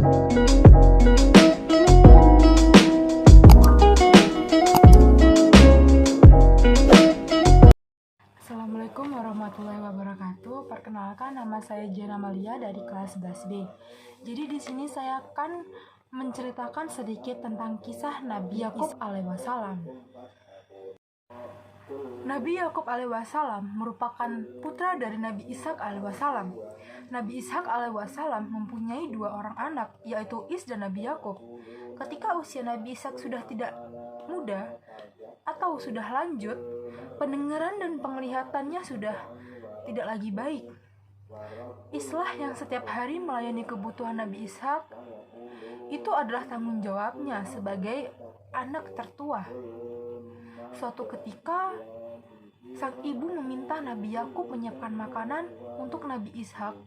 Assalamualaikum warahmatullahi wabarakatuh. Perkenalkan, nama saya Jana Malia dari kelas 11B. Jadi di sini saya akan menceritakan sedikit tentang kisah Nabi Yakub alaihissalam. Nabi Yakub alaihissalam merupakan putra dari Nabi Ishak alaihissalam. Nabi Ishak alaihissalam mempunyai dua orang anak, yaitu Is dan Nabi Yakub. Ketika usia Nabi Ishak sudah tidak muda atau sudah lanjut, pendengaran dan penglihatannya sudah tidak lagi baik. Islah yang setiap hari melayani kebutuhan Nabi Ishak itu adalah tanggung jawabnya sebagai anak tertua. Suatu ketika, sang ibu meminta Nabi Yakub menyiapkan makanan untuk Nabi Ishak.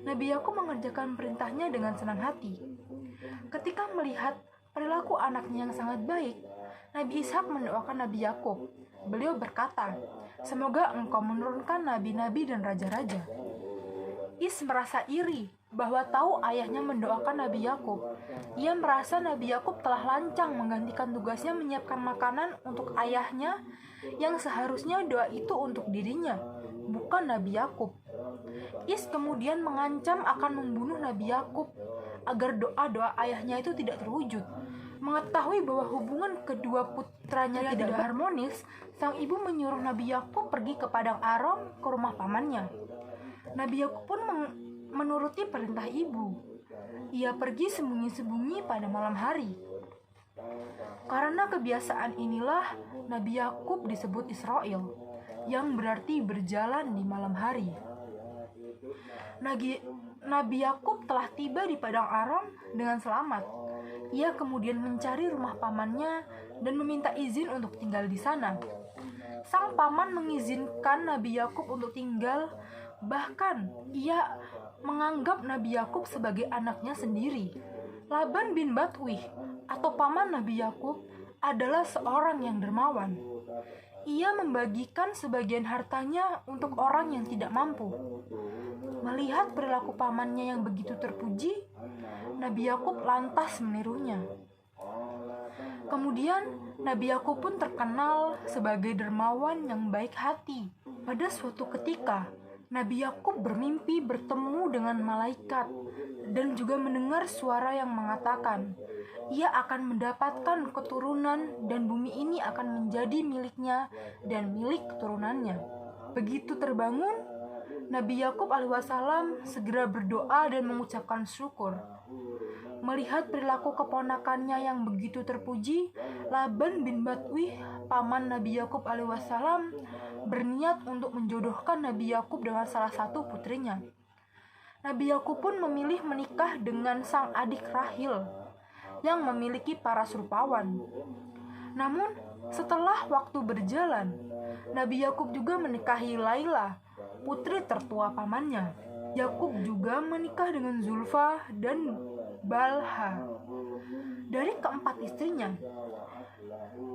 Nabi Yakub mengerjakan perintahnya dengan senang hati. Ketika melihat perilaku anaknya yang sangat baik, Nabi Ishak mendoakan Nabi Yakub. Beliau berkata, "Semoga engkau menurunkan nabi-nabi dan raja-raja." Is merasa iri bahwa tahu ayahnya mendoakan Nabi Yakub. Ia merasa Nabi Yakub telah lancang menggantikan tugasnya menyiapkan makanan untuk ayahnya, yang seharusnya doa itu untuk dirinya, bukan Nabi Yakub. Is kemudian mengancam akan membunuh Nabi Yakub agar doa-doa ayahnya itu tidak terwujud. Mengetahui bahwa hubungan kedua putranya tidak harmonis, sang ibu menyuruh Nabi Yakub pergi ke Padang Aram ke rumah pamannya. Nabi Yakub pun menuruti perintah ibu. Ia pergi sembunyi-sembunyi pada malam hari. Karena kebiasaan inilah Nabi Yakub disebut Israel, yang berarti berjalan di malam hari. Nabi Yakub telah tiba di Padang Aram dengan selamat. Ia kemudian mencari rumah pamannya dan meminta izin untuk tinggal di sana. Sang paman mengizinkan Nabi Yakub untuk tinggal, bahkan ia menganggap Nabi Yakub sebagai anaknya sendiri. Laban bin Batwih atau paman Nabi Yakub adalah seorang yang dermawan. Ia membagikan sebagian hartanya untuk orang yang tidak mampu. Melihat perilaku pamannya yang begitu terpuji, Nabi Yakub lantas menirunya. Kemudian Nabi Yakub pun terkenal sebagai dermawan yang baik hati. Pada suatu ketika, Nabi Yakub bermimpi bertemu dengan malaikat dan juga mendengar suara yang mengatakan, ia akan mendapatkan keturunan dan bumi ini akan menjadi miliknya dan milik keturunannya. Begitu terbangun, Nabi Yakub alaihissalam segera berdoa dan mengucapkan syukur. Melihat perilaku keponakannya yang begitu terpuji, Laban bin Batwih, paman Nabi Yakub alaihissalam, berniat untuk menjodohkan Nabi Yakub dengan salah satu putrinya. Nabi Yakub pun memilih menikah dengan sang adik Rahil, yang memiliki paras rupawan. Namun, setelah waktu berjalan, Nabi Yakub juga menikahi Laila, putri tertua pamannya. Yakub juga menikah dengan Zulfa dan Balha. Dari keempat istrinya,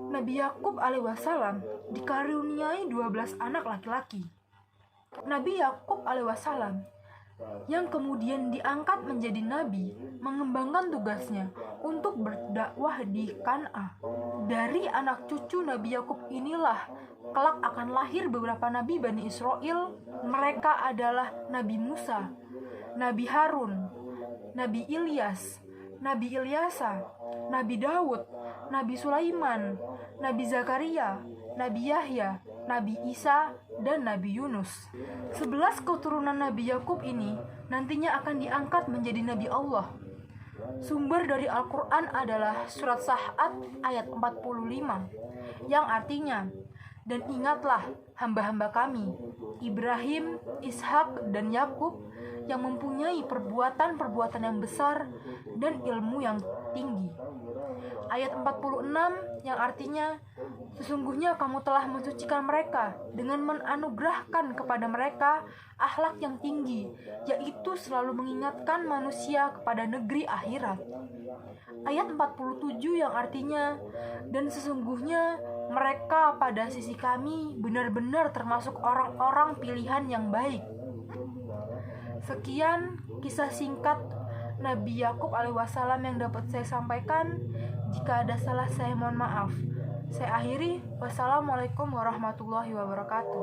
Nabi Yakub alaihissalam dikaruniai 12 anak laki-laki. Nabi Yakub alaihissalam yang kemudian diangkat menjadi nabi mengembangkan tugasnya untuk berdakwah di Kan'an. Dari anak cucu Nabi Yakub inilah kelak akan lahir beberapa nabi Bani Israel. Mereka adalah Nabi Musa, Nabi Harun, Nabi Ilyas, Nabi Ilyasa, Nabi Daud, Nabi Sulaiman, Nabi Zakaria, Nabi Yahya, Nabi Isa, dan Nabi Yunus. 11 keturunan Nabi Yakub ini nantinya akan diangkat menjadi Nabi Allah. Sumber dari Al-Quran adalah surat Sa'ad ayat 45, yang artinya, dan ingatlah hamba-hamba kami, Ibrahim, Ishak, dan Yakub, yang mempunyai perbuatan-perbuatan yang besar dan ilmu yang tinggi. Ayat 46 yang artinya, sesungguhnya kamu telah mensucikan mereka dengan menganugerahkan kepada mereka akhlak yang tinggi, yaitu selalu mengingatkan manusia kepada negeri akhirat. Ayat 47 yang artinya, dan sesungguhnya mereka pada sisi kami benar-benar termasuk orang-orang pilihan yang baik. Sekian kisah singkat Nabi Yakub alaihissalam yang dapat saya sampaikan. Jika ada salah, saya mohon maaf. Saya akhiri. Wassalamualaikum warahmatullahi wabarakatuh.